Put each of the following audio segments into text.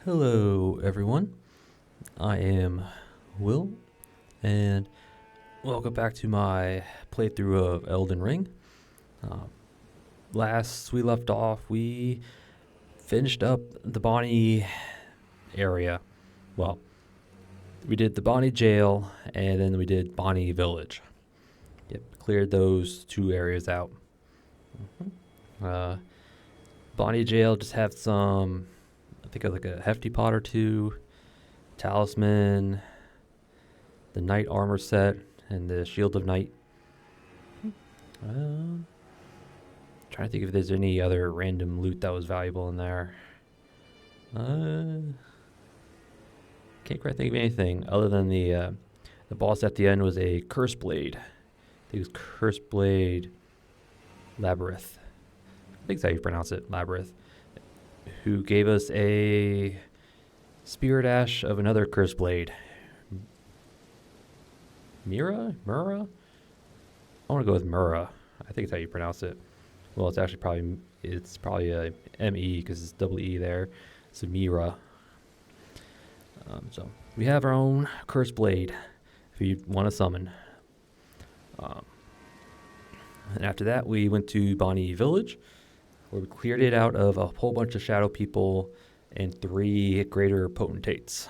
Hello, everyone. I am Will, and welcome back to my playthrough of Elden Ring. Uh, Last we left off, we finished up the Bonny area. Well, we did the Bonny Jail, and then we did Bonny Village. Yep, cleared those two areas out. Uh, Bonny Jail just have some, I think, like a hefty pot or two, talisman, the knight armor set, and the shield of knight. Trying to think if there's any other random loot that was valuable in there. Can't quite think of anything other than the boss at the end was a curse blade. I think it was curse blade labyrinth. I think that's how you pronounce it, labyrinth. Who gave us a spirit ash of another curse blade. Mira? I want to go with Mura. I think it's how you pronounce it. Well, it's actually probably a M-E because it's double E there. It's a Mira. So we have our own curse blade if you want to summon. And after that, we went to Bonny Village, where we cleared it out of a whole bunch of shadow people and 3 greater potentates,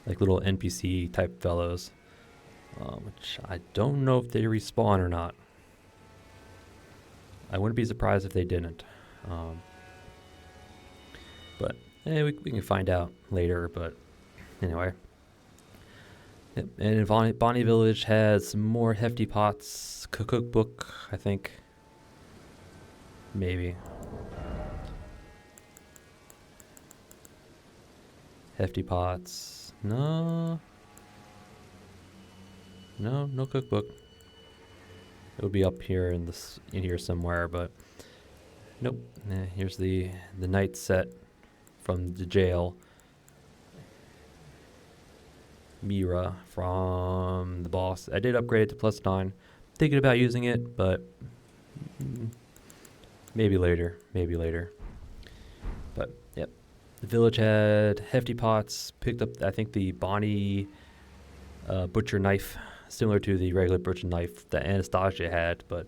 like little NPC type fellows, which I don't know if they respawn or not. I wouldn't be surprised if they didn't. But we can find out later. But anyway. Yep. And Bonny Village has some more hefty pots. Cookbook, I think. Maybe. Hefty pots. No cookbook. It would be up here in here somewhere, but nope. Here's the knight set from the jail. Mira from the boss. I did upgrade it to +9. Thinking about using it, but maybe later. But yep, the village had hefty pots. Picked up, I think, the Bonny butcher knife, similar to the regular butcher knife that Anastasia had, but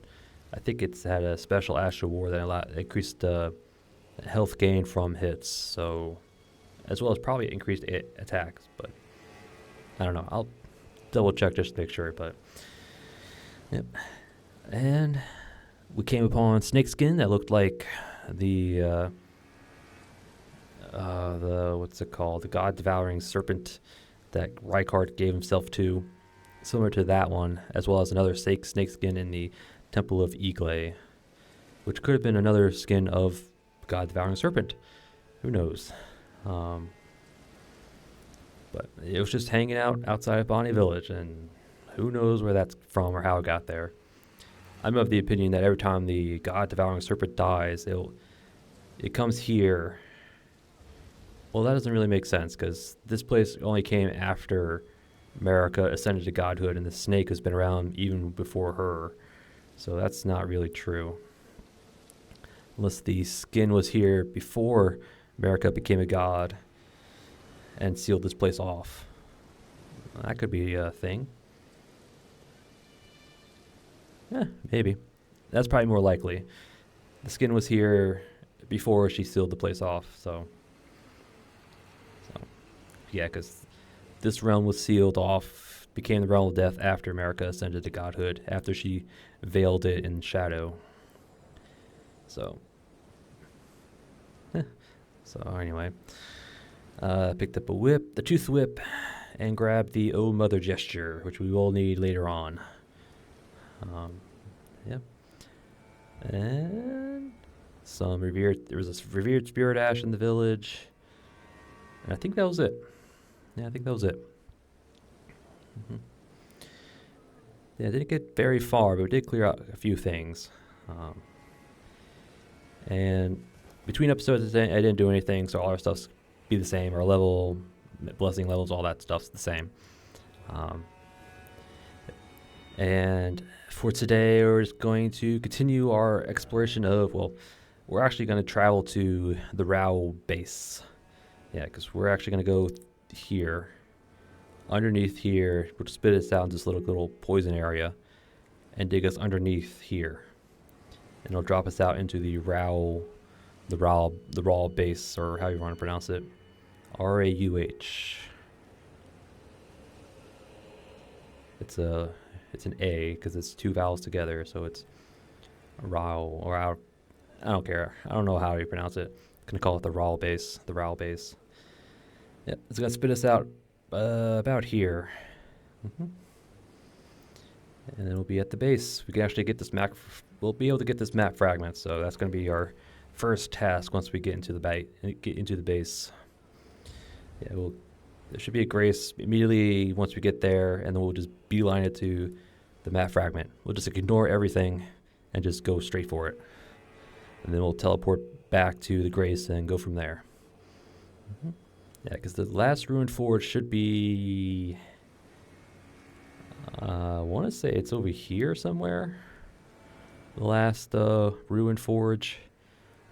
I think it's had a special Astral War that increased health gain from hits, so as well as probably increased attacks, but I don't know. I'll double check just to make sure, but yep. And we came upon snakeskin that looked like the what's it called? The god-devouring serpent that Rykard gave himself to, similar to that one, as well as another snakeskin in the Temple of Eagle, which could have been another skin of God-devouring serpent. Who knows? But it was just hanging out outside of Bonny Village, and who knows where that's from or how it got there. I'm of the opinion that every time the God-devouring serpent dies, it comes here. Well, that doesn't really make sense, because this place only came after Marika ascended to godhood, and the snake has been around even before her. So that's not really true. Unless the skin was here before Marika became a god and sealed this place off. That could be a thing. Maybe. That's probably more likely. The skin was here before she sealed the place off, so yeah, because this realm was sealed off, became the realm of death after Marika ascended to godhood, after she veiled it in shadow. So anyway, picked up a whip, the tooth whip, and grabbed the Oh Mother gesture, which we will need later on. And there was a revered spirit ash in the village. And I think that was it. Yeah, I think that was it. Yeah, I didn't get very far, but we did clear out a few things. And between episodes, I didn't do anything, so all our stuff's be the same. Our level, blessing levels, all that stuff's the same. And for today, we're just going to continue our exploration of, we're actually going to travel to the Rauh base. Yeah, because we're actually going to go here. Underneath here, we'll spit us out in this little poison area and dig us underneath here. And it'll drop us out into the Rauh base, or how you want to pronounce it. Rauh. It's an A because it's two vowels together, so it's Rauh or I don't care. I don't know how you pronounce it. I'm gonna call it the Rauh base. The Rauh base. Yep, it's gonna spit us out about here. And then we'll be at the base. We can actually get this map. We'll be able to get this map fragment. So that's going to be our first task once we get into the base. Yeah, there should be a grace immediately once we get there, and then we'll just beeline it to the map fragment. We'll just ignore everything and just go straight for it. And then we'll teleport back to the grace and go from there. Yeah, because the last ruined forge should be... I want to say it's over here somewhere. The last ruined forge.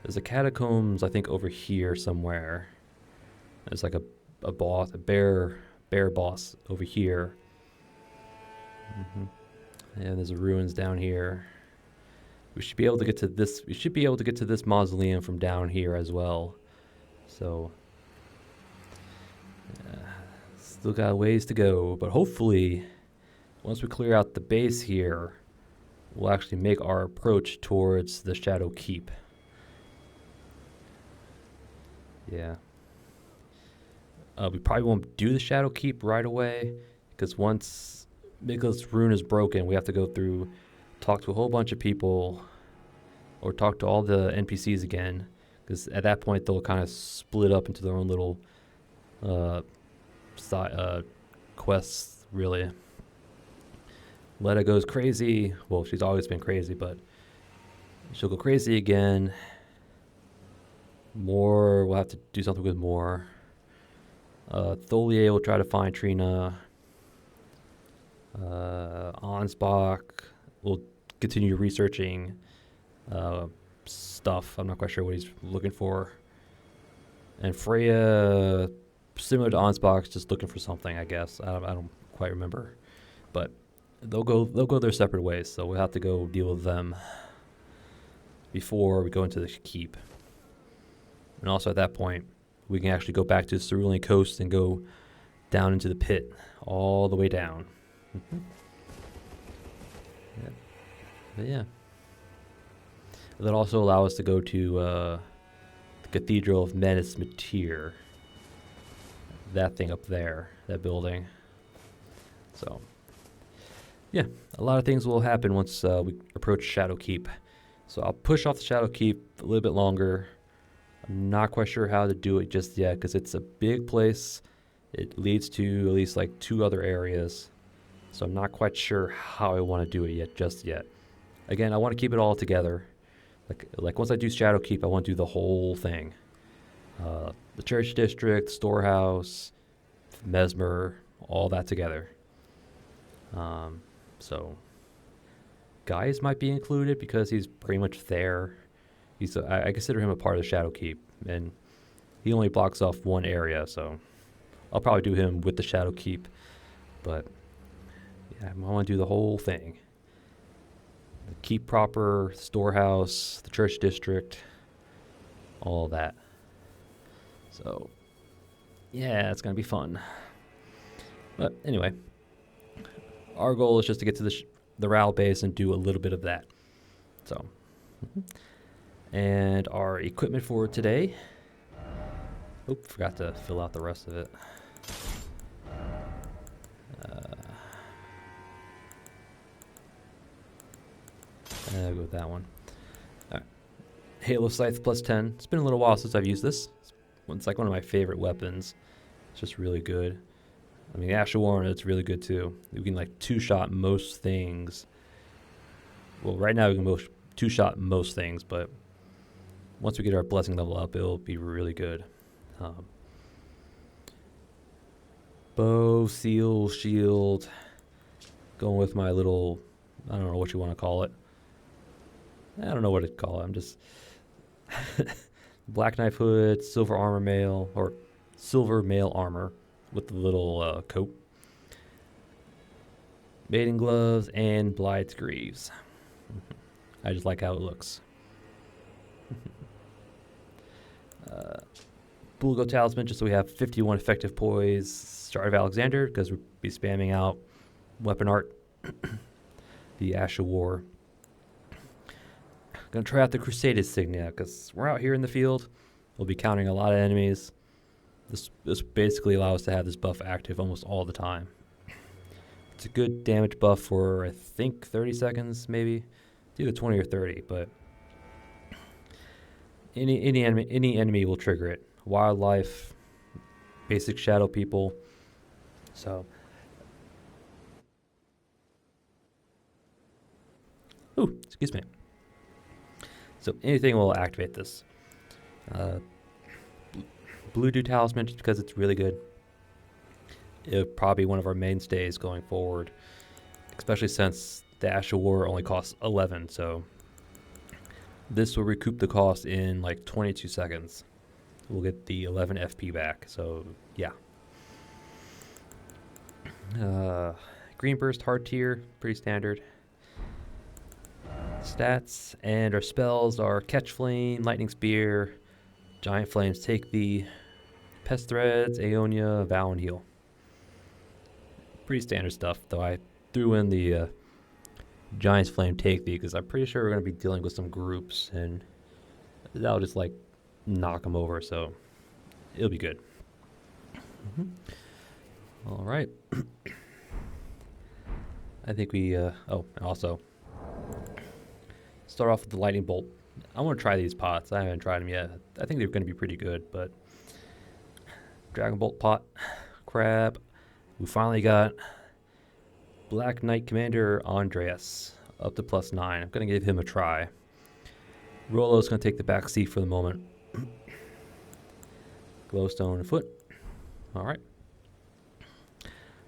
There's a catacombs, I think, over here somewhere. There's like a boss, a bear boss over here. And there's a ruins down here. We should be able to get to this. We should be able to get to this mausoleum from down here as well. So, still got a ways to go, but hopefully, once we clear out the base here, we'll actually make our approach towards the Shadow Keep. Yeah. We probably won't do the Shadow Keep right away, because once Mikha's rune is broken, we have to go through, talk to a whole bunch of people, or talk to all the NPCs again, because at that point they'll kind of split up into their own little quests, really. Letta goes crazy. Well, she's always been crazy, but she'll go crazy again. More, we'll have to do something with more. Tholier will try to find Trina. Ansbach will continue researching stuff. I'm not quite sure what he's looking for. And Freya, similar to Ansbach, just looking for something, I guess. I don't quite remember. But they'll go their separate ways, so we'll have to go deal with them before we go into the keep. And also at that point, we can actually go back to the Cerulean Coast and go down into the pit, all the way down. Yeah. But yeah. That'll also allow us to go to the Cathedral of Menace Matir. That thing up there, that building. So, yeah, a lot of things will happen once we approach Shadow Keep. So I'll push off the Shadow Keep a little bit longer. I'm not quite sure how to do it just yet because it's a big place. It leads to at least like 2 other areas. So I'm not quite sure how I want to do it just yet. Again, I want to keep it all together. Like once I do Shadow Keep, I want to do the whole thing. The Church District, Storehouse, Mesmer, all that together. So Gaius might be included because he's pretty much there. I consider him a part of the Shadow Keep, and he only blocks off one area, so I'll probably do him with the Shadow Keep. But yeah, I want to do the whole thing. The Keep proper, Storehouse, the Church District, all that. So yeah, it's going to be fun. But anyway, our goal is just to get to the Rauh base and do a little bit of that. So, and our equipment for today. Oop, forgot to fill out the rest of it. I'll go with that one. All right. Halo Scythe plus 10. It's been a little while since I've used this. It's like one of my favorite weapons. It's just really good. I mean, Asher Warren, it's really good too. You can like 2-shot most things. Well, right now we can 2-shot most things, but once we get our blessing level up, it'll be really good. Bow, seal, shield. Going with my little, I don't know what you want to call it. I don't know what to call it. I'm just Black Knife Hood, Silver Armor Mail, or silver mail armor with the little coat, maiden gloves, and Bligh's greaves. I just like how it looks. Bulgo talisman, just so we have 51 effective poise. Start of Alexander, because we'll be spamming out weapon art. The Ash of War. Gonna try out the Crusade insignia, because we're out here in the field. We'll be counting a lot of enemies. This basically allows us to have this buff active almost all the time. It's a good damage buff for, I think, 30 seconds, maybe. It's either 20 or 30, but any enemy will trigger it. Wildlife, basic shadow people. So, ooh, excuse me. So anything will activate this. Blue Dew Talisman, just because it's really good. It'll probably be one of our mainstays going forward, especially since the Ash of War only costs 11, so this will recoup the cost in like 22 seconds. We'll get the 11 FP back, so yeah. Green Burst, hard tier, pretty standard. Stats and our spells are Catch Flame, Lightning Spear, Giant Flames, Take the Pest Threads, Aeonia, Vow, and Heal. Pretty standard stuff, though I threw in the Giant's Flame, Take the, because I'm pretty sure we're going to be dealing with some groups, and that'll just like knock them over, so it'll be good. All right. I think we, oh, and also start off with the lightning bolt. I want to try these pots. I haven't tried them yet. I think they're going to be pretty good, but Dragon Bolt pot, crab. We finally got Black Knight Commander Andreas up to +9. I'm going to give him a try. Rollo's going to take the back seat for the moment. Glowstone foot. All right.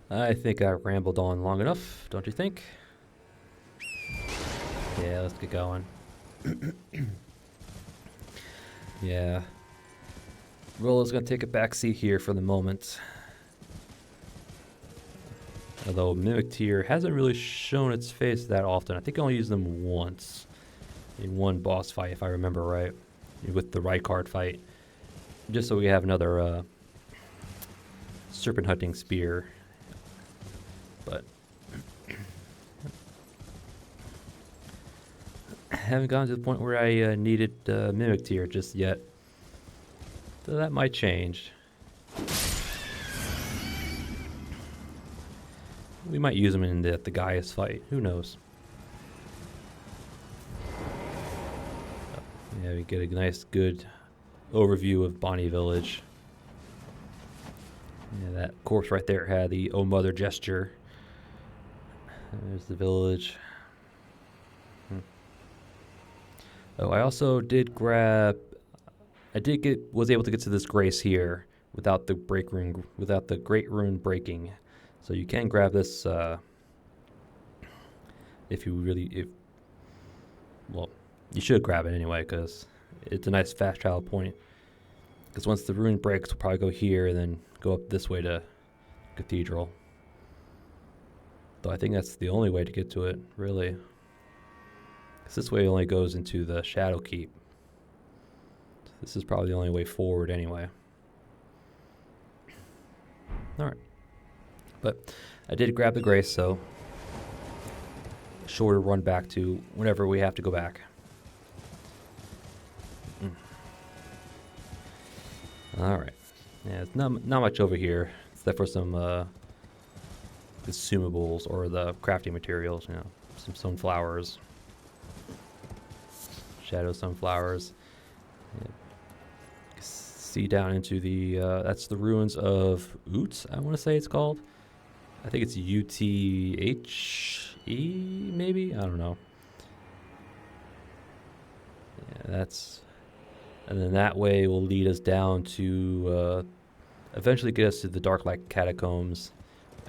I think I rambled on long enough, don't you think? Yeah, let's get going. Yeah. Rollo's going to take a back seat here for the moment. Although Mimic Tier hasn't really shown its face that often. I think I only used them once. In one boss fight, if I remember right. With the Rykard fight. Just so we have another Serpent Hunting Spear. But I haven't gotten to the point where I needed Mimic Tier just yet. So that might change. We might use them in the Gaius fight. Who knows? Yeah, we get a nice, good overview of Bonny Village. Yeah, that corpse right there had the "Oh Mother" gesture. There's the village. Oh, I also did grab. Was able to get to this grace here without the Great Rune breaking. So you can grab this if you you should grab it anyway, because it's a nice fast travel point. Because once the rune breaks, we'll probably go here and then go up this way to Cathedral. Though I think that's the only way to get to it, really. Because this way only goes into the Shadow Keep. This is probably the only way forward anyway. Alright. But I did grab the grace, so shorter run back to whenever we have to go back. Alright. Yeah, it's not much over here, except for some consumables or the crafting materials, you know, some sunflowers. Shadow sunflowers. Yeah. See down into the, that's the ruins of Oot, I want to say it's called. I think it's UTHE, maybe? I don't know. Yeah, that's... And then that way will lead us down to eventually get us to the Darklight Catacombs,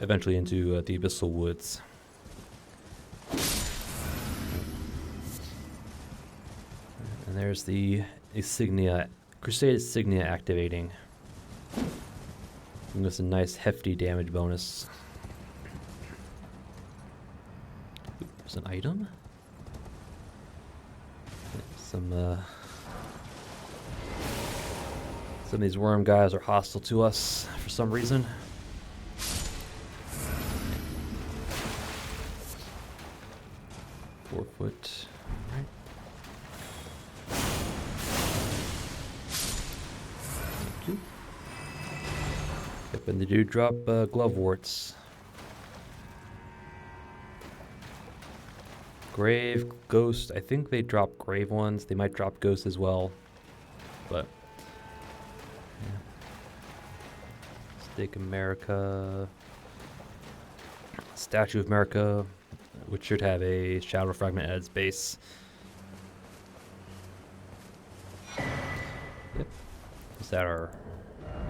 eventually into the Abyssal Woods. And there's the insignia, Crusade insignia activating. Give us a nice hefty damage bonus. Ooh, there's an item. Some of these worm guys are hostile to us for some reason. 4 foot. Alright. Thank you. Yep, and they do drop glove warts. Grave, ghost. I think they drop grave ones. They might drop ghost as well. But yeah. Stake America. Statue of America, which should have a shadow fragment at its base. Yep. Is that our...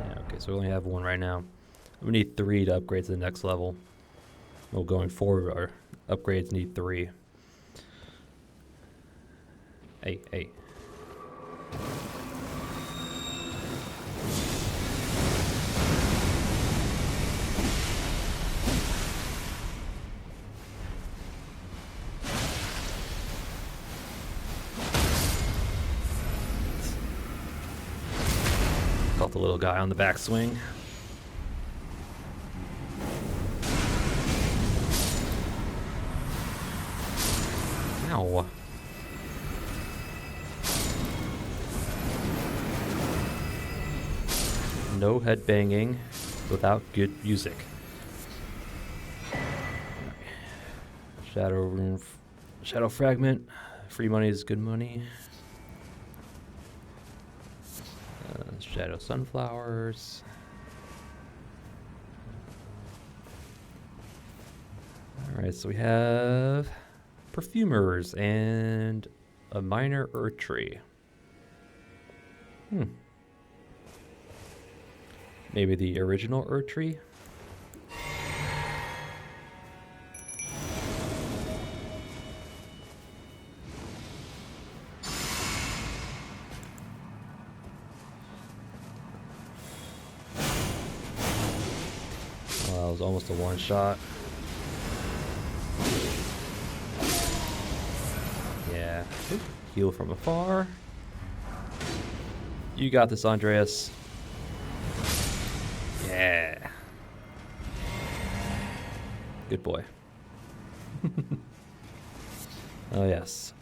Yeah, okay, so we only have 1 right now. We need 3 to upgrade to the next level. Well, going forward, our upgrades need 3. Hey, hey. Caught the little guy on the backswing. Ow. No headbanging without good music. Shadow rune, shadow fragment. Free money is good money. Shadow sunflowers. All right, so we have perfumers and a minor earth tree. Maybe the original Earth Tree? Well, that was almost a one-shot. Yeah. Oop. Heal from afar. You got this, Andreas. Yeah. Good boy. Oh, yes.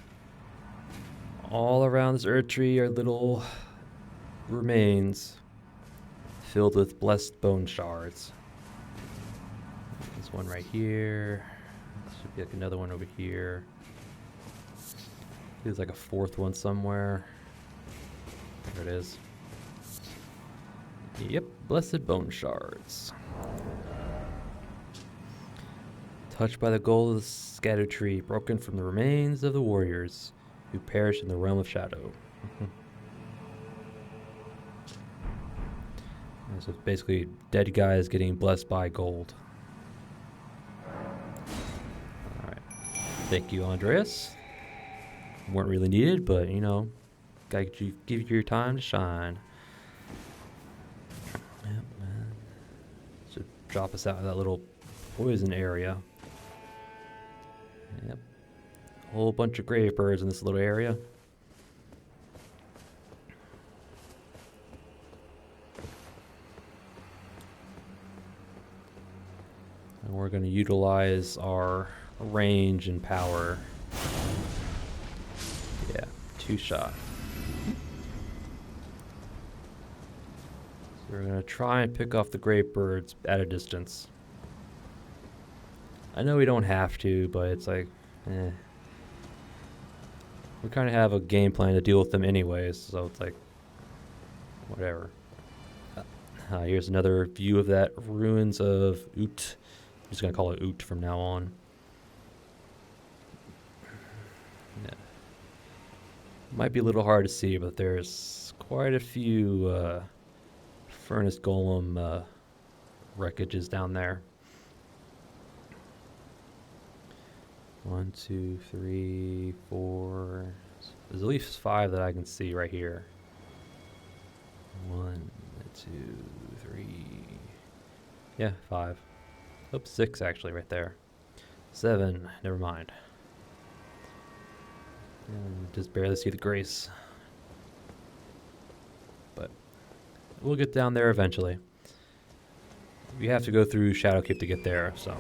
All around this earth tree are little remains filled with blessed bone shards. There's one right here. Should be like another one over here. There's like a 4th one somewhere. There it is. Yep, blessed bone shards. Touched by the gold of the Scadu tree, broken from the remains of the warriors who perished in the realm of shadow. So it's basically dead guys getting blessed by gold. Alright. Thank you, Andreas. Weren't really needed, but you know, gotta give you your time to shine. Yep, man. Should drop us out of that little poison area. Yep. A whole bunch of grave birds in this little area. And we're going to utilize our range and power. Yeah, 2-shot. So we're going to try and pick off the grave birds at a distance. I know we don't have to, but it's like, we kind of have a game plan to deal with them anyways, so it's like, whatever. Here's another view of that ruins of Oot. I'm just going to call it Oot from now on. Yeah. Might be a little hard to see, but there's quite a few furnace golem wreckages down there. 1, 2, 3, 4. There's at least 5 that I can see right here. 1, 2, 3. Yeah, 5. Oops, 6 actually right there. 7, never mind. And just barely see the grace. But we'll get down there eventually. We have to go through Shadowkeep to get there, so.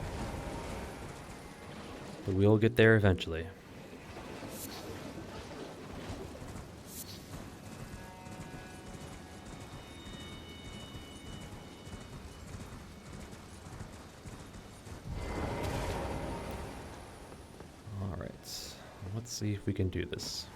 But we'll get there eventually. Alright, let's see if we can do this.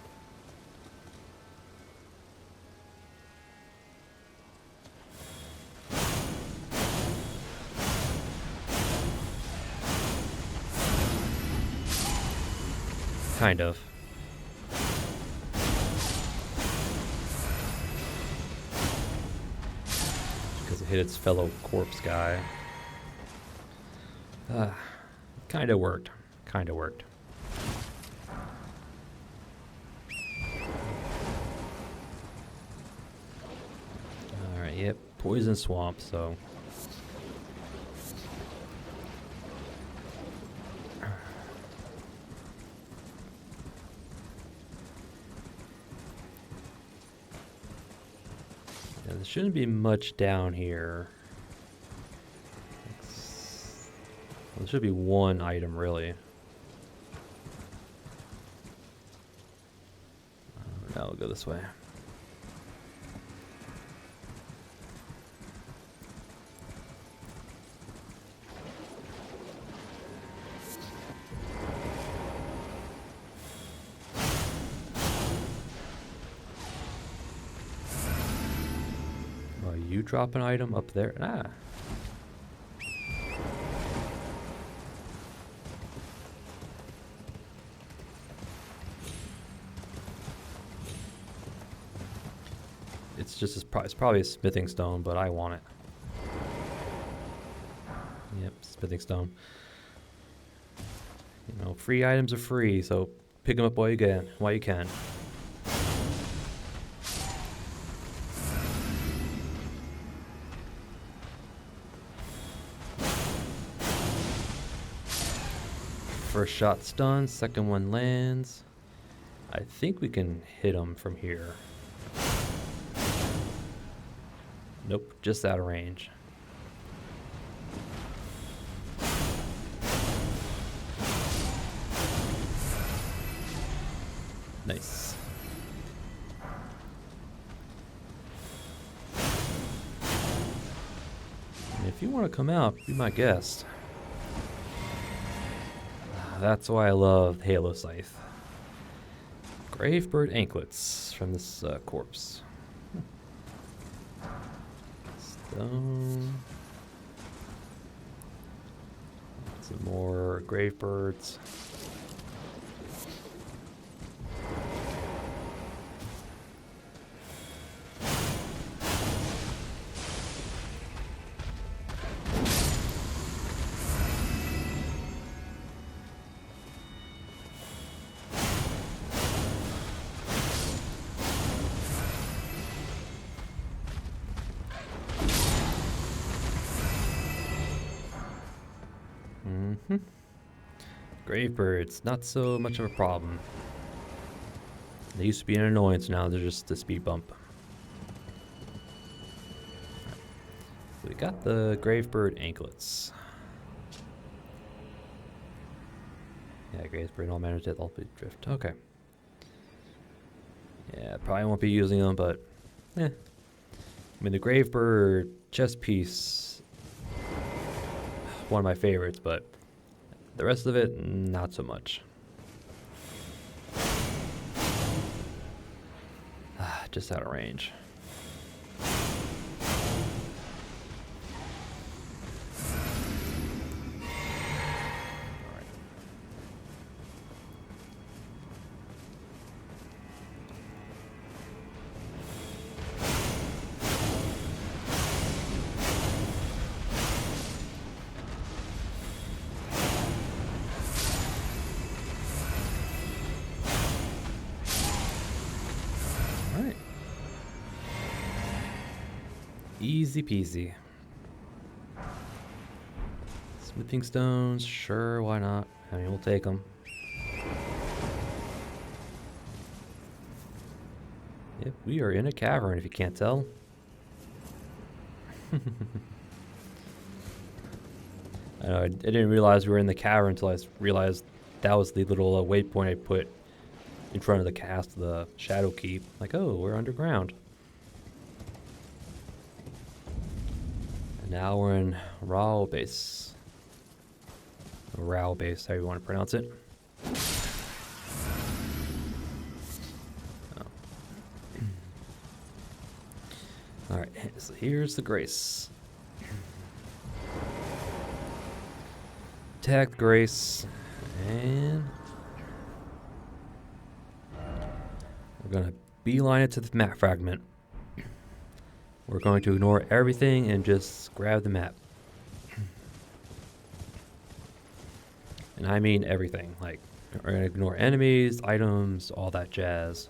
Kind of. Because it hit its fellow corpse guy. Kinda worked. Kinda worked. Alright, yep. Poison swamp, so. Yeah, there shouldn't be much down here. Well, there should be one item, really. Now we'll go this way. Oh, you drop an item up there? Ah. It's just it's probably a smithing stone, but I want it. Yep, smithing stone. You know, free items are free, so pick them up while you can. First shot stuns, second one lands. I think we can hit him from here. Nope, just out of range. Nice. And if you want to come out, be my guest. That's why I love Halo Scythe. Gravebird anklets from this corpse. Stone. Some more gravebirds. Gravebirds, not so much of a problem. They used to be an annoyance, now they're just a speed bump. So we got the Gravebird anklets. Yeah, Gravebird, all manners death, all drift. Okay. Yeah, probably won't be using them, but I mean, the Gravebird chest piece, one of my favorites, but the rest of it, not so much. Just out of range. Easy peasy. Smithing stones, sure, why not? I mean, we'll take them. Yep, we are in a cavern, if you can't tell. I know, I didn't realize we were in the cavern until I realized that was the little waypoint I put in front of the cast, the Shadow Keep. Like, oh, we're underground. And now we're in Rauh base. Rauh base, however you want to pronounce it. Oh. Alright, so here's the Grace. Attack the Grace, and we're going to beeline it to the map fragment. We're going to ignore everything and just grab the map. And I mean everything. Like, we're going to ignore enemies, items, all that jazz.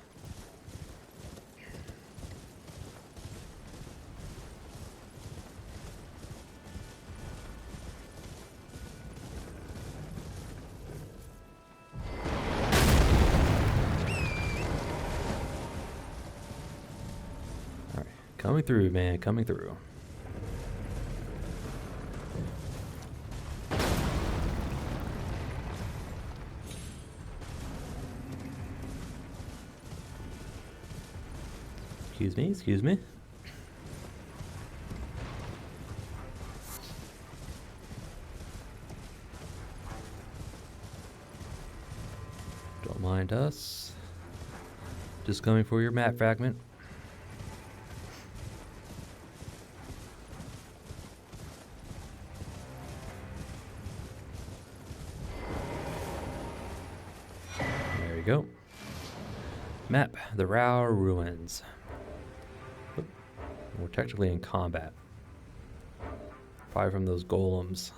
Alright, coming through, man, coming through. Excuse me, excuse me. Don't mind us. Just coming for your map fragment. There you go. Map, the Rauh Ruins. Oop. We're technically in combat. Probably from those golems.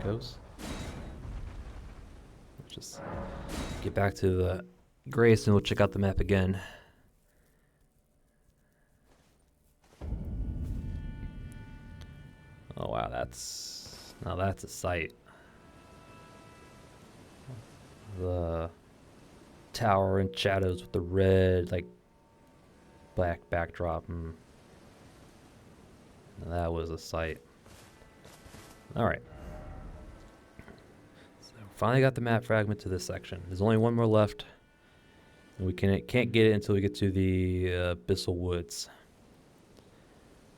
Goes. Let's just get back to the Grace and we'll check out the map again. Oh wow, now that's a sight. The tower and shadows with the red, like, black backdrop. That was a sight. Alright. So finally got the map fragment to this section. There's only one more left. And we can't get it until we get to the Abyssal Woods.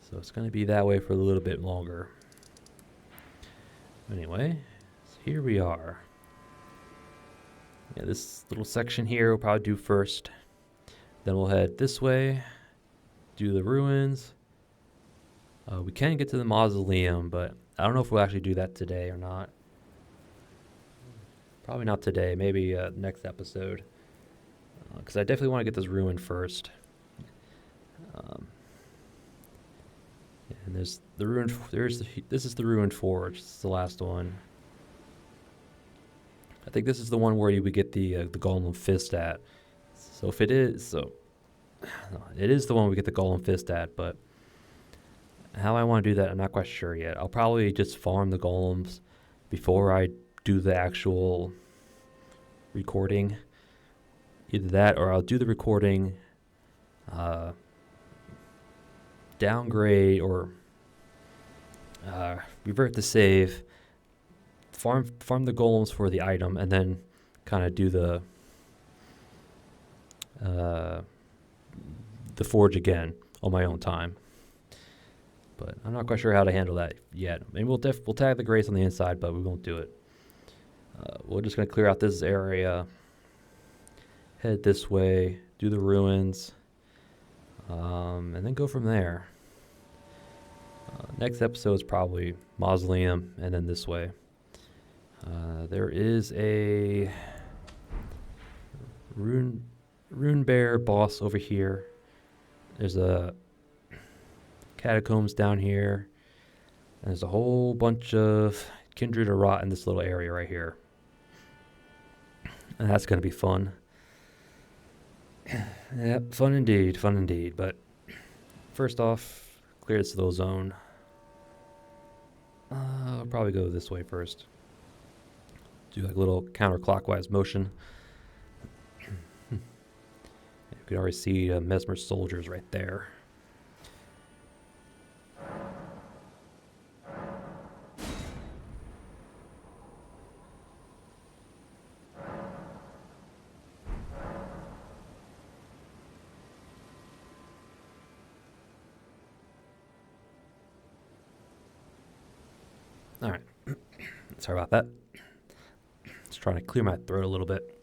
So it's going to be that way for a little bit longer. Anyway, so here we are. Yeah, this little section here we'll probably do first. Then we'll head this way, do the ruins. We can get to the mausoleum, but I don't know if we'll actually do that today or not. Probably not today, maybe next episode. Because I definitely want to get this ruin first. And there's the ruined. This is the ruined forge. This is the last one. I think this is the one where you would get the golem fist at. So if it is, it is the one we get the golem fist at. But how I want to do that, I'm not quite sure yet. I'll probably just farm the golems before I do the actual recording. Either that, or I'll do the recording. Downgrade or revert the save, farm the golems for the item, and then kind of do the forge again on my own time. But I'm not quite sure how to handle that yet. Maybe we'll tag the Grace on the inside, but we won't do it. We're just gonna clear out this area, head this way, do the ruins. And then go from there. Next episode is probably mausoleum, and then this way. There is a rune bear boss over here. There's a catacombs down here. And there's a whole bunch of kindred or rot in this little area right here. And that's going to be fun. Yep, fun indeed, fun indeed. But first off, clear this little zone. I'll probably go this way first. Do like a little counterclockwise motion. You can already see Mesmer soldiers right there. All right. Sorry about that. Just trying to clear my throat a little bit.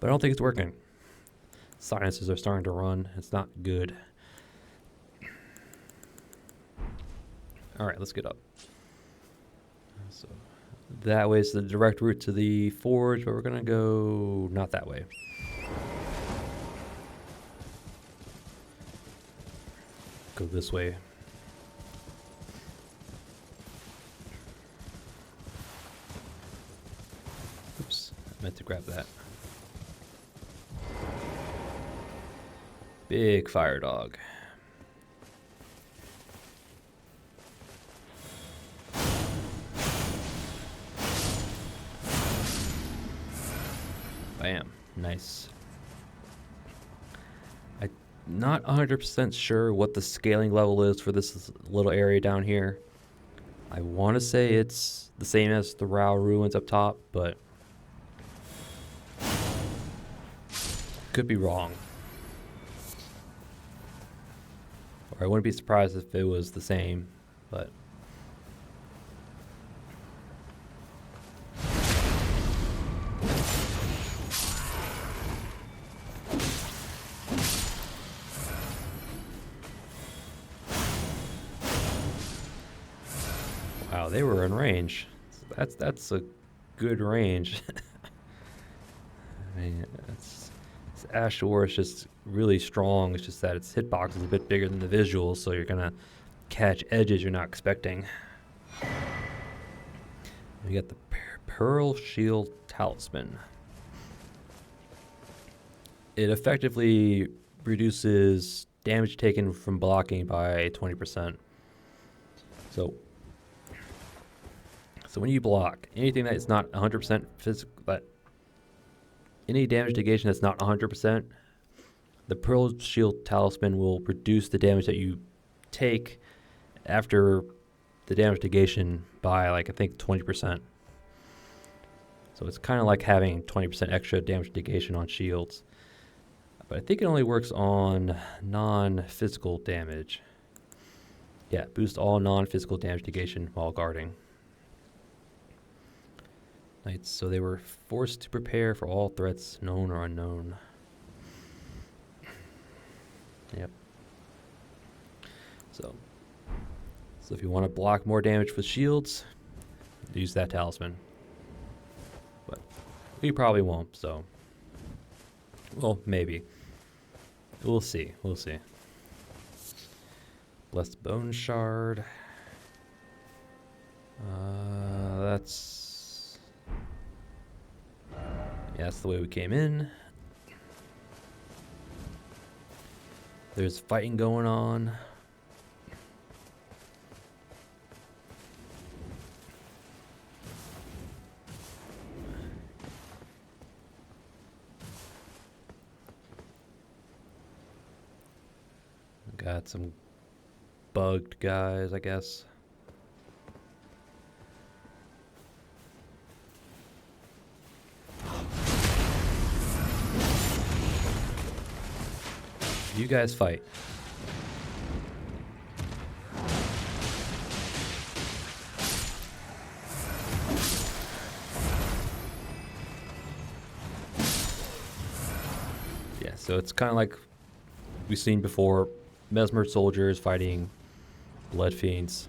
But I don't think it's working. Sinuses are starting to run. It's not good. All right, let's get up. So that way is the direct route to the forge, but we're going to go not that way. Go this way. Oops, I meant to grab that. Big fire dog. Bam. Nice. I'm not 100% sure what the scaling level is for this little area down here. I want to say it's the same as the Rauh ruins up top, but could be wrong. Or I wouldn't be surprised if it was the same, but wow, they were in range. That's a good range. I mean, this Ashore is just really strong. It's just that its hitbox is a bit bigger than the visuals, so you're gonna catch edges you're not expecting. You got the Pearl Shield Talisman. It effectively reduces damage taken from blocking by 20%. So when you block, anything that is not 100% physical, but any damage negation that's not 100%, the Pearl Shield Talisman will reduce the damage that you take after the damage negation by, like, I think 20%. So it's kind of like having 20% extra damage negation on shields. But I think it only works on non-physical damage. Yeah, boost all non-physical damage negation while guarding. Knights, so they were forced to prepare for all threats, known or unknown. Yep. So if you want to block more damage with shields, use that talisman. But we probably won't, so. Well, maybe. We'll see. We'll see. Blessed Bone Shard. That's the way we came in. There's fighting going on. Got some bugged guys, I guess. You guys fight. Yeah, so it's kind of like we've seen before, Mesmer soldiers fighting blood fiends.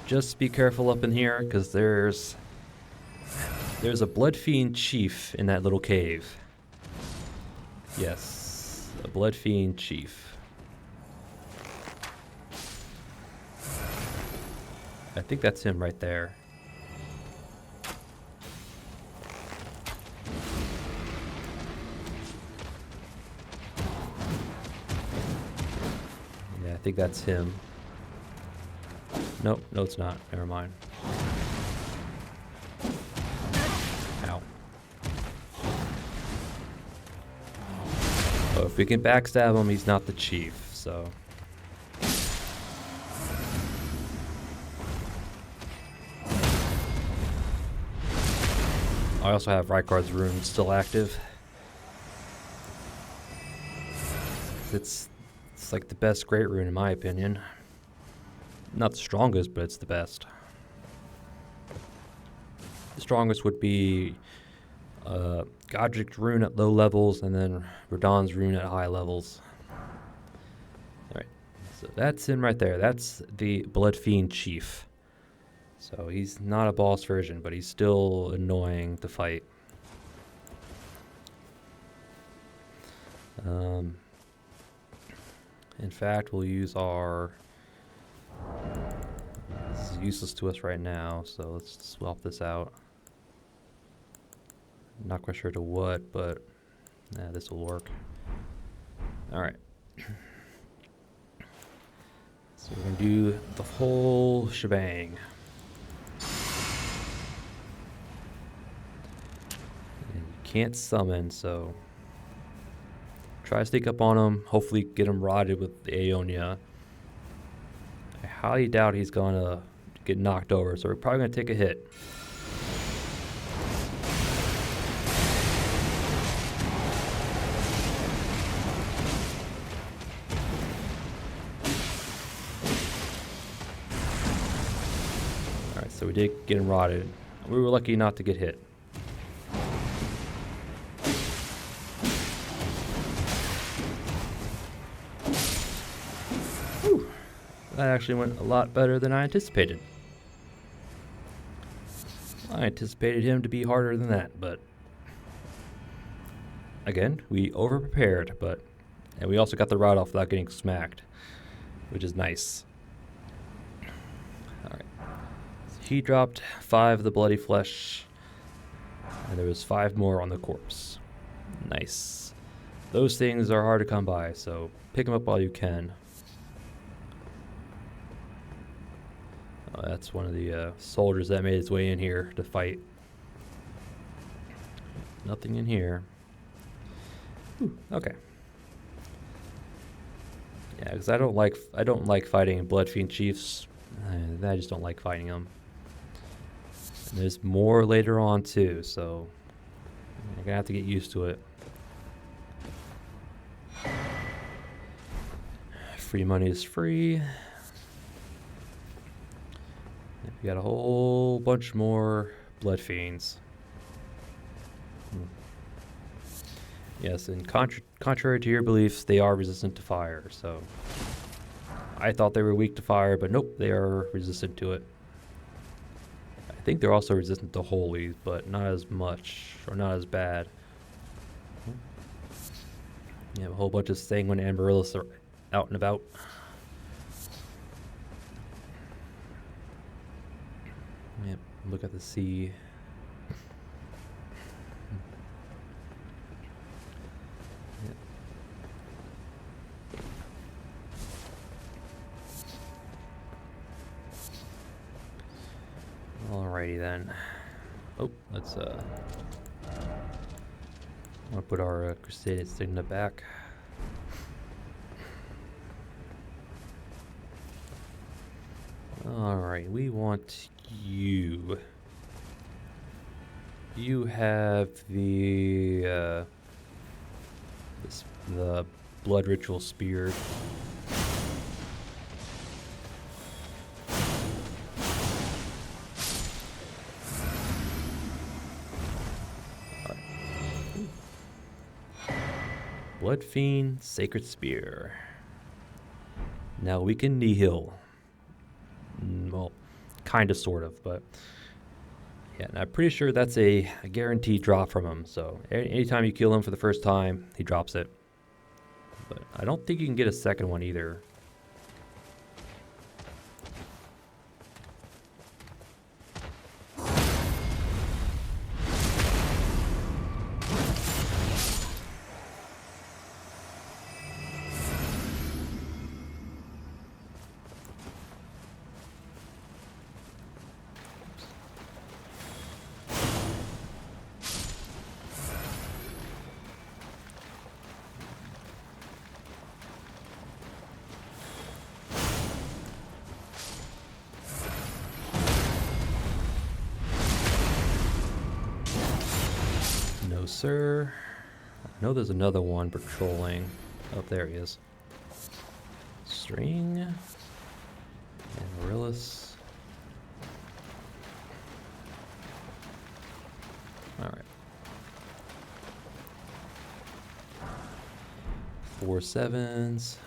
Just be careful up in here, because there's a blood fiend chief in that little cave. Yes, a blood fiend chief. I think that's him right there. Yeah, I think that's him. Nope, no it's not. Never mind. Ow. Oh, if we can backstab him, he's not the chief, so... I also have Rykard's rune still active. It's like the best great rune in my opinion. Not the strongest, but it's the best. The strongest would be Godric's rune at low levels, and then Radahn's rune at high levels. Alright, so that's him right there. That's the Blood Fiend Chief. So he's not a boss version, but he's still annoying to fight. In fact, we'll use our... This is useless to us right now, so let's swap this out. Not quite sure to what, but this will work. Alright. So we're going to do the whole shebang. And you can't summon, so... Try to sneak up on him, hopefully get him rotted with the Aeonia. I highly doubt he's gonna get knocked over, so we're probably gonna take a hit. Alright, so we did get him rotted. We were lucky not to get hit. That actually went a lot better than I anticipated. I anticipated him to be harder than that, but... Again, we over-prepared, but... And we also got the rod off without getting smacked, which is nice. Alright. So he dropped 5 of the bloody flesh, and there was 5 more on the corpse. Nice. Those things are hard to come by, so pick them up while you can. That's one of the soldiers that made his way in here to fight. Nothing in here. Ooh, okay. Yeah, because I don't like fighting Blood Fiend Chiefs. I just don't like fighting them. And there's more later on too, so I'm gonna have to get used to it. Free money is free. We got a whole bunch more Blood Fiends. Yes, and contrary to your beliefs, they are resistant to fire, so... I thought they were weak to fire, but nope, they are resistant to it. I think they're also resistant to holy, but not as much, or not as bad. You have a whole bunch of Sanguine Amaryllis are out and about. Yep, look at the sea. Yep. Alrighty then. Oh, let's I'm gonna put our Crusader Signa back. Alright, we want you. You have the the blood ritual spear. Blood Fiend, Sacred Spear. Now we can nihil. Well, kind of, sort of, but yeah, and I'm pretty sure that's a guaranteed drop from him. So anytime you kill him for the first time, he drops it. But I don't think you can get a second one either. No, sir. I know there's another one patrolling. Oh, there he is. String. Amaryllis. Alright. 4 7s.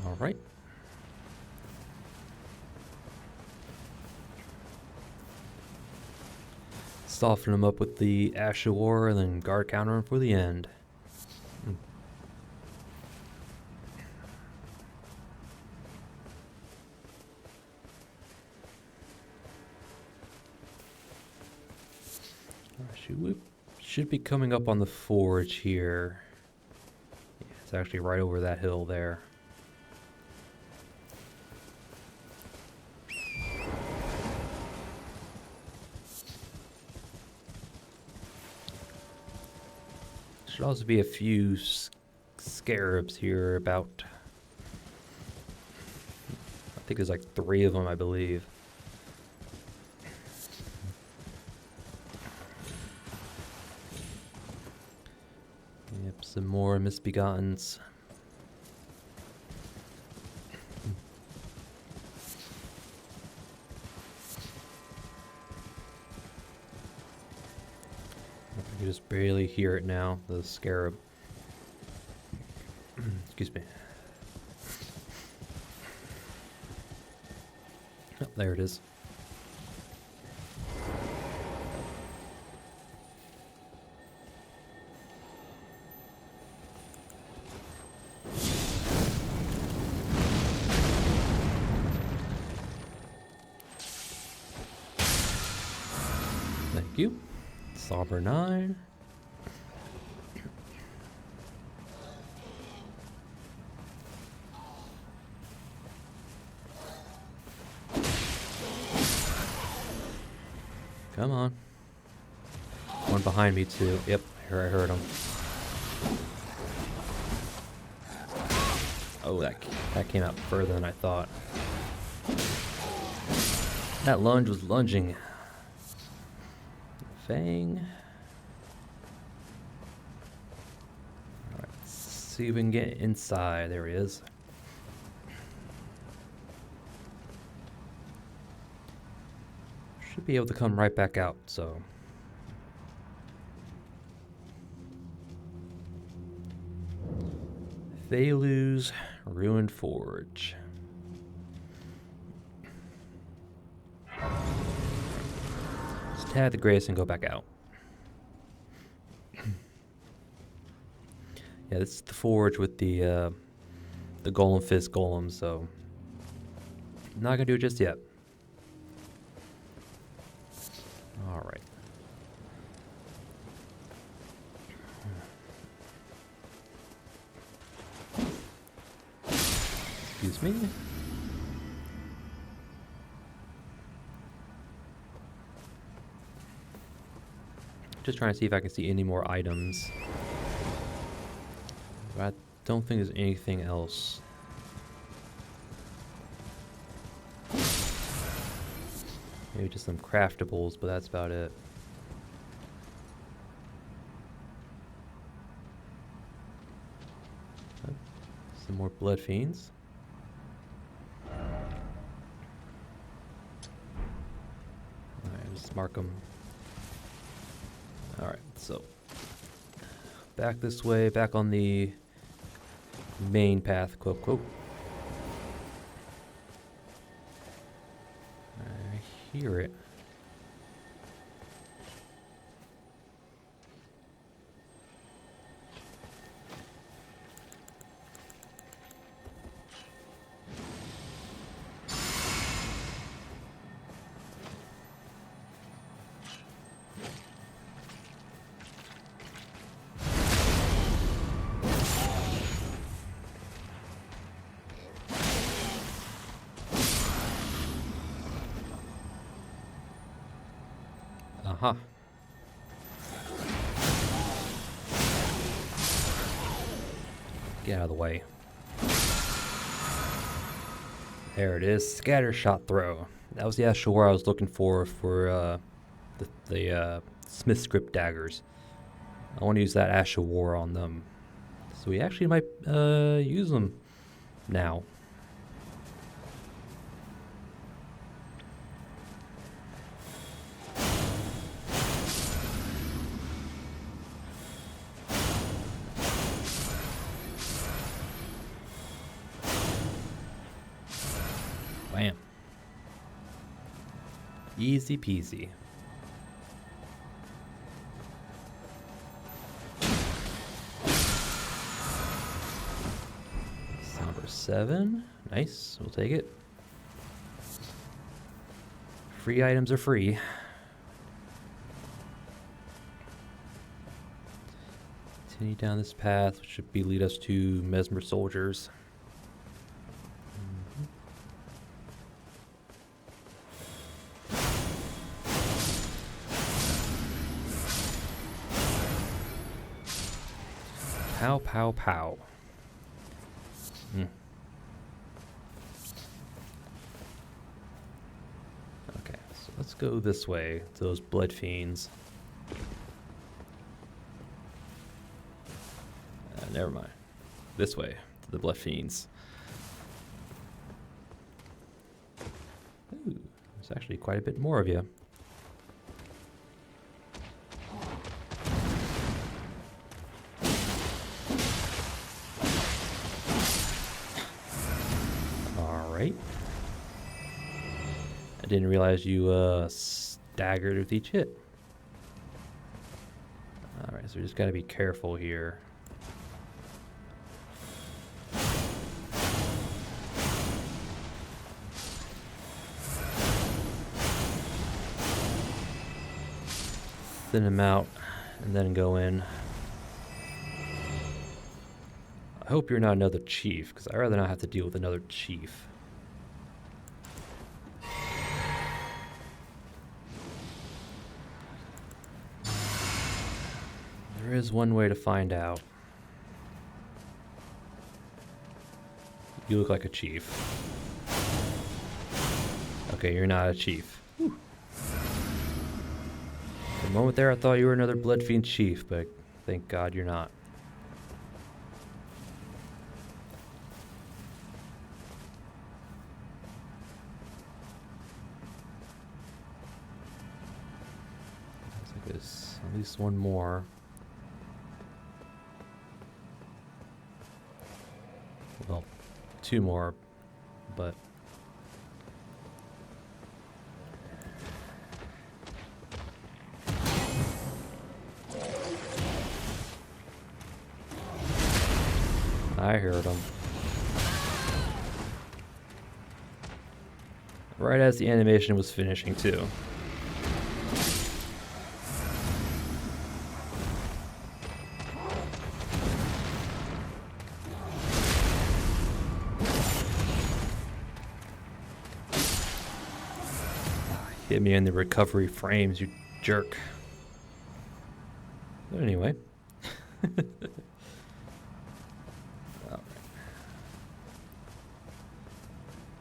Alright. Soften him up with the Ash of War and then guard counter him for the end. We should be coming up on the forge here. Yeah, it's actually right over that hill there. Should also be a few scarabs here about. I think there's like 3 of them, I believe. Yep, some more misbegottens. I can just barely hear it now, the scarab. Excuse me. Oh, there it is. Thank you. Somber 9. Come on. One behind me too. Yep, here I heard him. Oh, that came out further than I thought. That lunge was lunging. Fang. Alright, let's see if we can get inside. There he is. Should be able to come right back out, so. Thalu's Ruined Forge. Let's tag the grace and go back out. Yeah, this is the forge with the golem fist golem, so not gonna do it just yet. All right. Excuse me. Just trying to see if I can see any more items. But I don't think there's anything else. Maybe just some craftables, but that's about it. Oh, some more blood fiends. Alright, just mark them. Alright, so back this way, back on the main path, quote, quote. I hear it. Get out of the way. There it is. Scatter shot throw. That was the actual word I was looking for the Smith script daggers. I want to use that Ash of War on them. So we actually might use them now. Bam. Easy peasy. Number 7. Nice. We'll take it. Free items are free. Continue down this path, which should lead us to Mesmer Soldiers. Pow, pow, pow. Okay, so let's go this way to those blood fiends. Never mind. This way to the blood fiends. Ooh, there's actually quite a bit more of you. Alright. I didn't realize you staggered with each hit. Alright, so we just gotta be careful here. Thin him out and then go in. I hope you're not another chief, because I'd rather not have to deal with another chief. There is one way to find out. You look like a chief. Okay, you're not a chief. Whew. For a moment there, I thought you were another Bloodfiend chief, but thank God you're not. Looks like there's at least one more. Well, 2 more, but... I heard him. Right as the animation was finishing, too. Hit me in the recovery frames, you jerk. But anyway.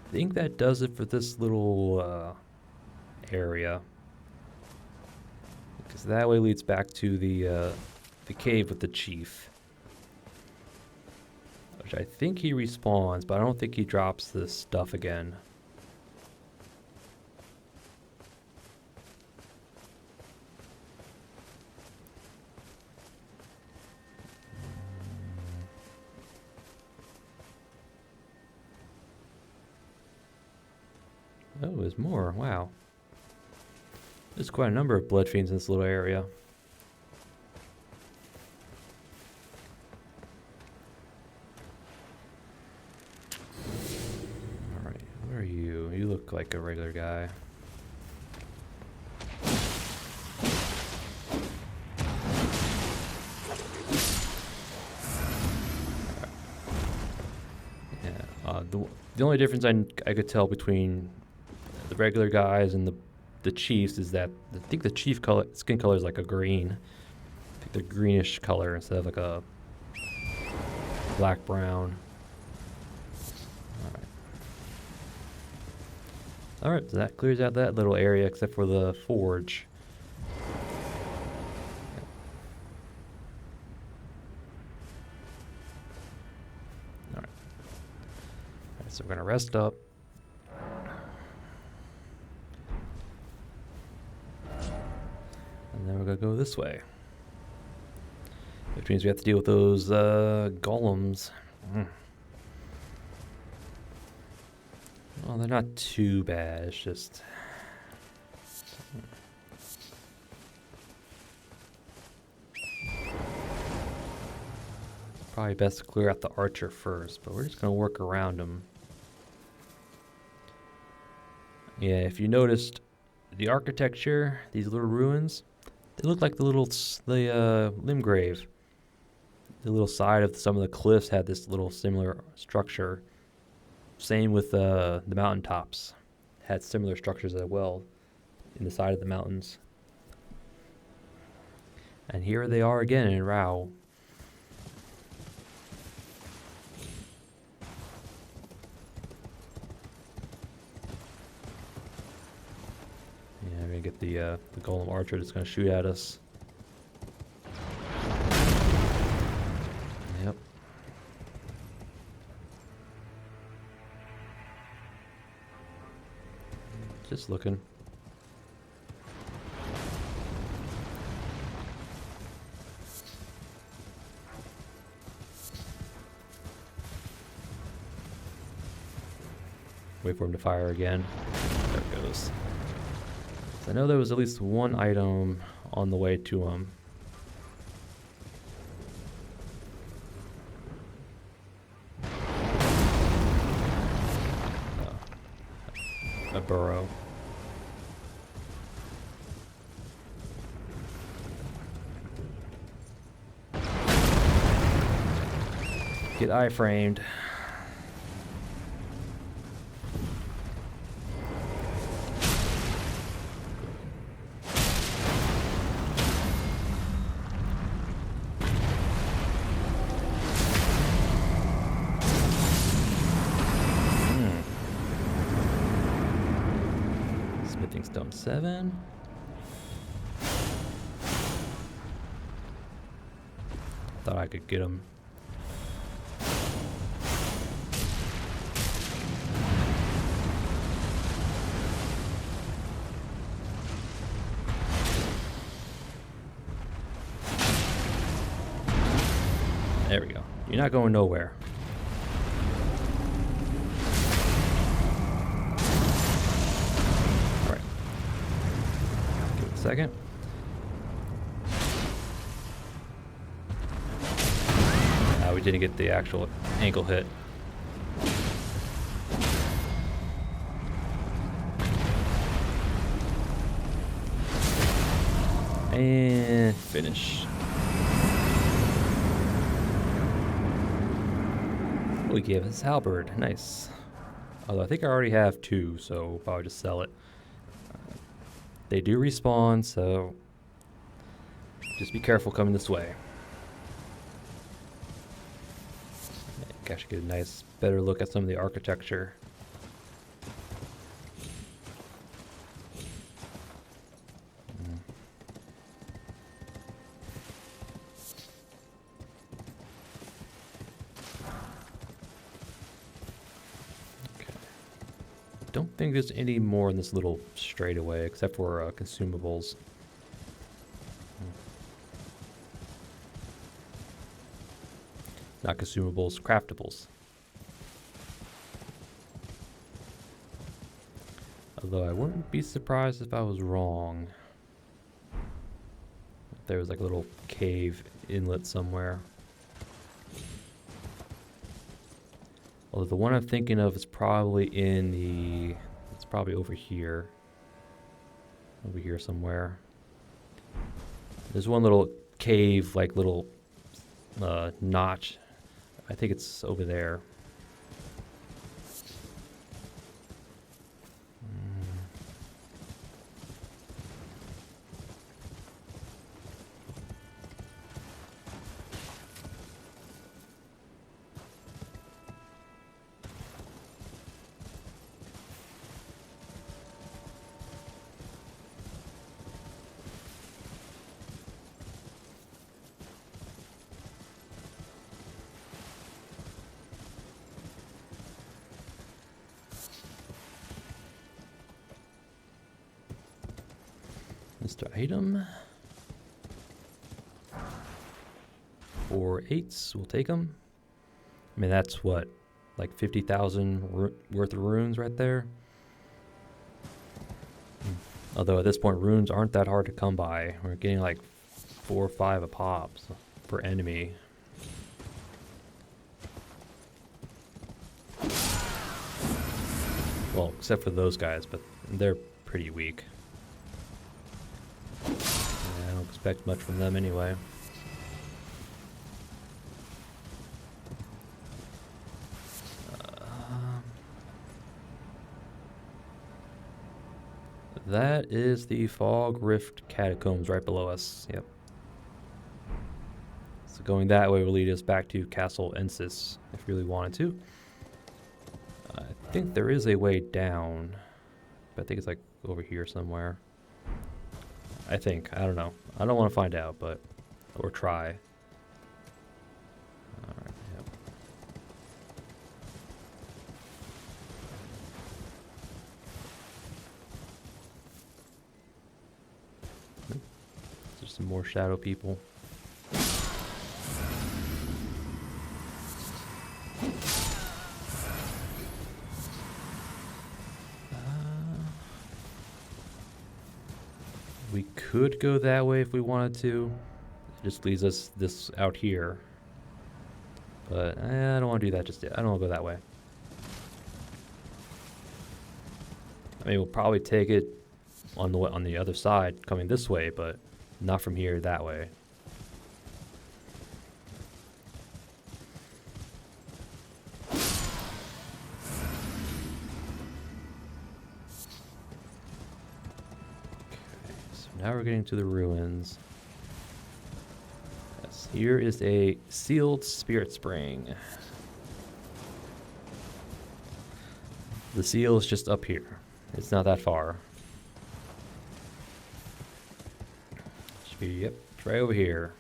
I think that does it for this little area, because that way leads back to the cave with the chief, which I think he respawns, but I don't think he drops this stuff again. Oh, there's more. Wow. There's quite a number of blood fiends in this little area. Alright, where are you? You look like a regular guy. Yeah, the only difference I could tell between the regular guys and the chiefs is that I think the chief skin color is like a green. I think they're greenish color instead of like a black brown. Alright, so that clears out that little area except for the forge. Alright. So we're going to rest up. And then we're going to go this way. Which means we have to deal with those golems. Well, they're not too bad. It's just... probably best to clear out the archer first, but we're just going to work around them. Yeah, if you noticed the architecture, these little ruins, they look like the Limgrave. The little side of some of the cliffs had this little similar structure. Same with the mountaintops. Had similar structures as well in the side of the mountains. And here they are again in Rauh. Yeah, we're gonna get the golem archer that's gonna shoot at us. Yep. Just looking. Wait for him to fire again. There it goes. So I know there was at least one item on the way to him. A burrow. Get iframed. Smithing stone 7. Thought I could get him. There we go. You're not going nowhere. All right. Give it a second. We didn't get the actual ankle hit. And finish. We gave us halberd. Nice. Although I think I already have 2, so I'll probably just sell it. They do respawn, so just be careful coming this way. Actually get a nice, better look at some of the architecture. Okay. Don't think there's any more in this little straightaway except for consumables. Not consumables, craftables. Although I wouldn't be surprised if I was wrong. If there was like a little cave inlet somewhere. Although the one I'm thinking of is probably in the... it's probably over here. Over here somewhere. There's one little cave, like little notch. I think it's over there. Mr. Item. 4 8s, we'll take them. I mean, that's what, like 50,000 worth of runes right there. Although at this point, runes aren't that hard to come by. We're getting like 4 or 5 a pop per enemy. Well, except for those guys, but they're pretty weak. Yeah, I don't expect much from them anyway. That is the Fog Rift Catacombs right below us. Yep. So going that way will lead us back to Castle Ensis, if you really wanted to. I think there is a way down, but I think it's like over here somewhere. I think. I don't know. I don't want to find out, but... or try. Alright, yep. There's some more shadow people. We could go that way if we wanted to. It just leaves us this out here. But I don't want to do that just yet. I don't want to go that way. I mean, we'll probably take it on the other side coming this way, but not from here that way. Now we're getting to the ruins. Yes, here is a sealed spirit spring. The seal is just up here. It's not that far. Should be, yep, it's right over here.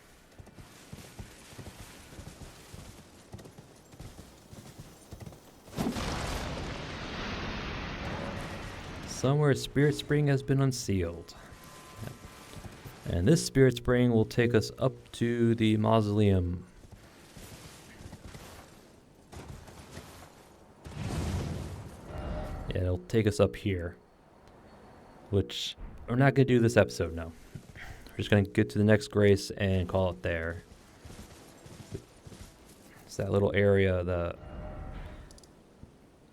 Somewhere a spirit spring has been unsealed. And this spirit spring will take us up to the mausoleum. Yeah, it'll take us up here. Which, we're not going to do this episode, no. We're just going to get to the next grace and call it there. It's that little area,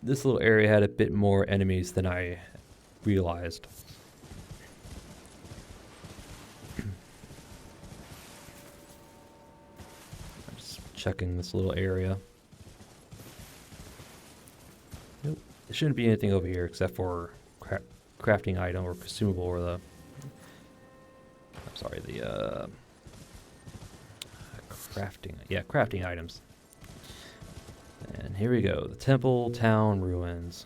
this little area had a bit more enemies than I realized. Checking this little area. Nope. There shouldn't be anything over here except for crafting item or consumable or the... I'm sorry, the crafting... Yeah, crafting items. And here we go. The Temple Town Ruins.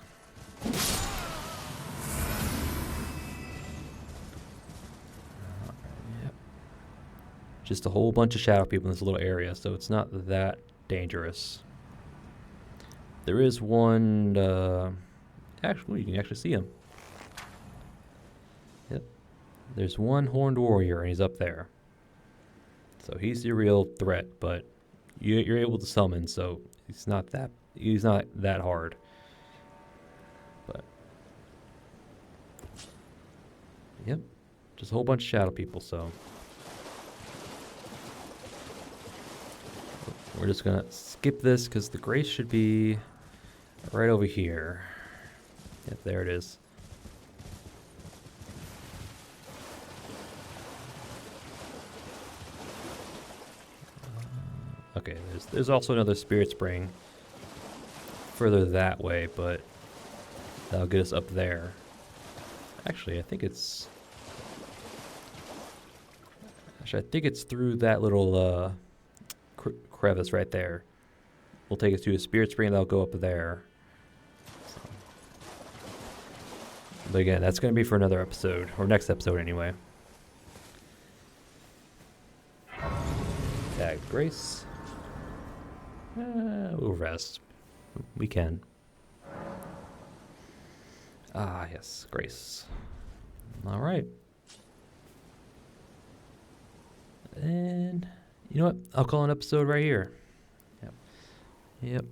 Just a whole bunch of shadow people in this little area, so it's not that dangerous. There is one, actually, you can actually see him. Yep. There's one horned warrior, and he's up there. So he's the real threat, but you're able to summon, so he's not that hard. But, yep. Just a whole bunch of shadow people, so... We're just gonna skip this because the grace should be right over here. Yep, there it is. Okay, there's also another spirit spring further that way, but that'll get us up there. Actually, I think it's through that little crevice right there. We'll take us to a spirit spring that'll go up there. So. But again, that's going to be for another episode, or next episode anyway. Tag Grace. We'll rest. We can. Ah, yes, Grace. All right. You know what? I'll call an episode right here. Yep.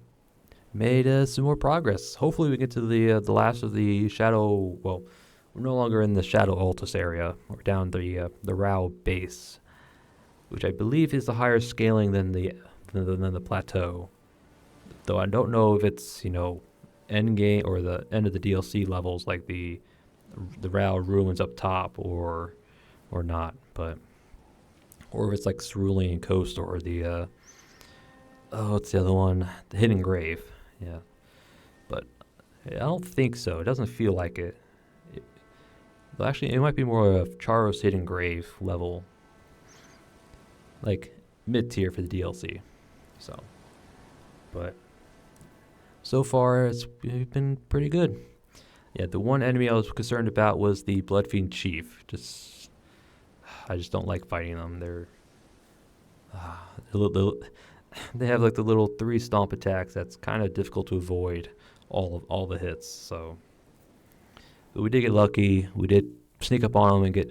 Made some more progress. Hopefully we get to the last of the Shadow. Well, we're no longer in the Scadu Altus area. We're down the Rauh base, which I believe is the higher scaling than the plateau. Though I don't know if it's end game or the end of the DLC levels like the Rauh ruins up top or not, or if it's like Cerulean Coast or the what's the other one? The Hidden Grave. Yeah. But I don't think so. It doesn't feel like it. But actually, it might be more of Charo's Hidden Grave level. Like mid-tier for the DLC. But so far, it's been pretty good. Yeah, the one enemy I was concerned about was the Bloodfiend Chief. I just don't like fighting them. They have like the little 3 stomp attacks that's kind of difficult to avoid all the hits. So, but we did get lucky. We did sneak up on them and get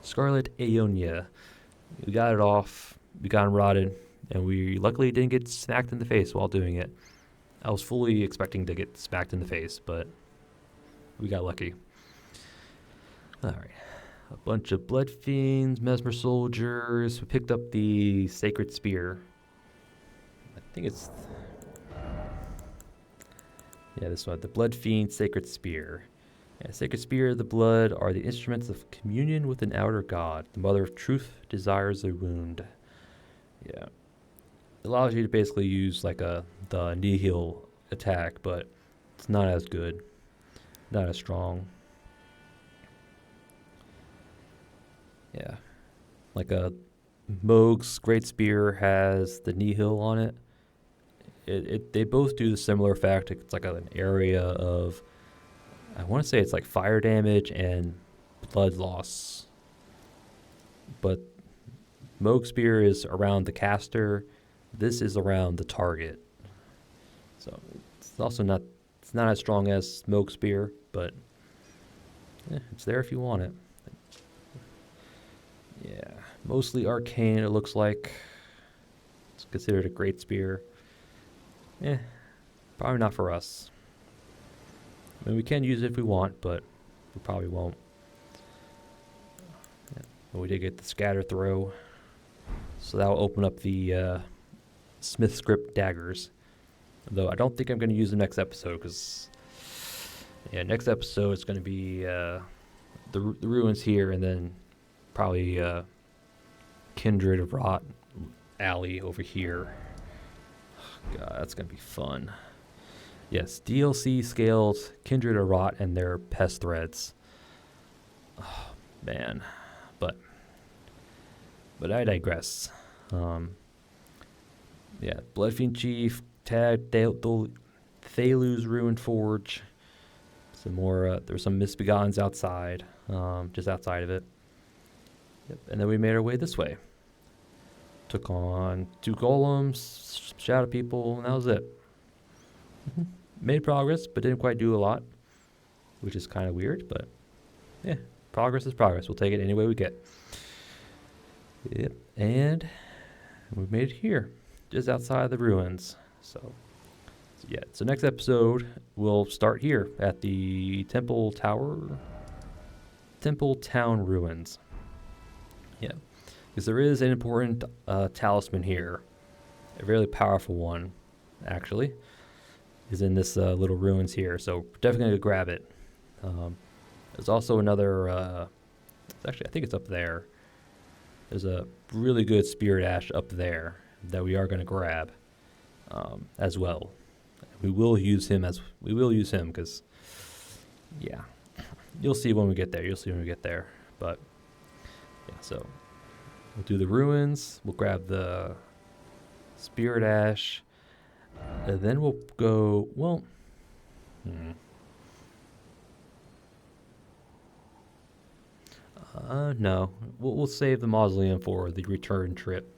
Scarlet Aeonia. We got it off. We got him rotted, and we luckily didn't get smacked in the face while doing it. I was fully expecting to get smacked in the face, but we got lucky. All right. A bunch of blood fiends, mesmer soldiers. We picked up the sacred spear. I think it's this one, the blood fiend sacred spear. Sacred spear, the blood are the instruments of communion with an outer god. The mother of truth desires a wound. Yeah, it allows you to basically use like the nihil attack, but it's not as good, not as strong. Yeah, like a Moog's Great Spear has the Nihil on it. They both do the similar effect. It's like an area of, I want to say it's like fire damage and blood loss. But Moog's Spear is around the caster. This is around the target. So it's also not as strong as Moog's Spear, but it's there if you want it. Yeah, mostly arcane, it looks like. It's considered a great spear. Probably not for us. I mean, we can use it if we want, but we probably won't. But we did get the scatter throw. So that will open up the Smith script daggers. Though I don't think I'm going to use them next episode, because next episode is going to be the ruins here, and then probably Kindred of Rot alley over here. God, that's going to be fun. Yes, DLC scales Kindred of Rot and their pest threads. Oh, man. But I digress. Bloodfiend Chief, Tad, Thalu's Ruined Forge. Some more, there's some Misbegottens outside, just outside of it. Yep, and then we made our way this way. Took on 2 golems, shadow people, and that was it. Made progress, but didn't quite do a lot, which is kind of weird, but progress is progress. We'll take it any way we get. Yep, and we made it here, just outside the ruins. So next episode, we'll start here at the Temple Town Ruins. Yeah, because there is an important talisman here, a really powerful one, actually, is in this little ruins here. So we're definitely going to grab it. There's also another, actually I think it's up there. There's a really good Spirit Ash up there that we are going to grab as well. We will use him because, you'll see when we get there. But so we'll do the ruins. We'll grab the Spirit Ash, and then we'll go. Well, no, we'll save the mausoleum for the return trip.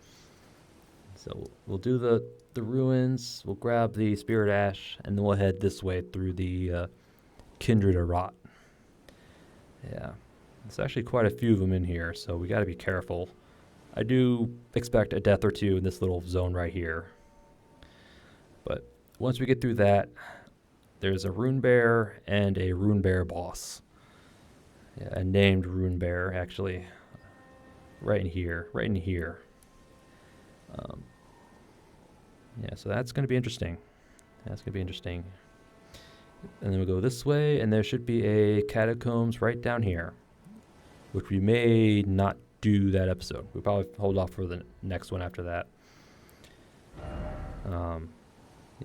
So we'll do the ruins. We'll grab the Spirit Ash, and then we'll head this way through the Kindred of Rot. Yeah. There's actually quite a few of them in here, so we got to be careful I do expect a death or two in this little zone right here. But once we get through that, there's a rune bear and a rune bear boss. Yeah, a named rune bear, actually. Right in here. Yeah, so that's going to be interesting. And then we'll go this way, and there should be a catacombs right down here, which we may not do that episode. We'll probably hold off for the next one after that. Yeah,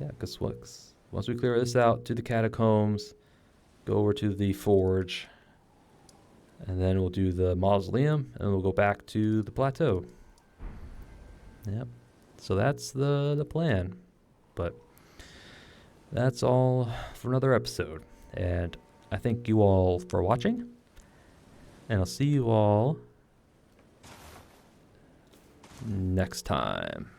because once we clear this out to the catacombs, go over to the forge, and then we'll do the mausoleum, and we'll go back to the plateau. Yep. So that's the plan. But that's all for another episode. And I thank you all for watching. And I'll see you all next time.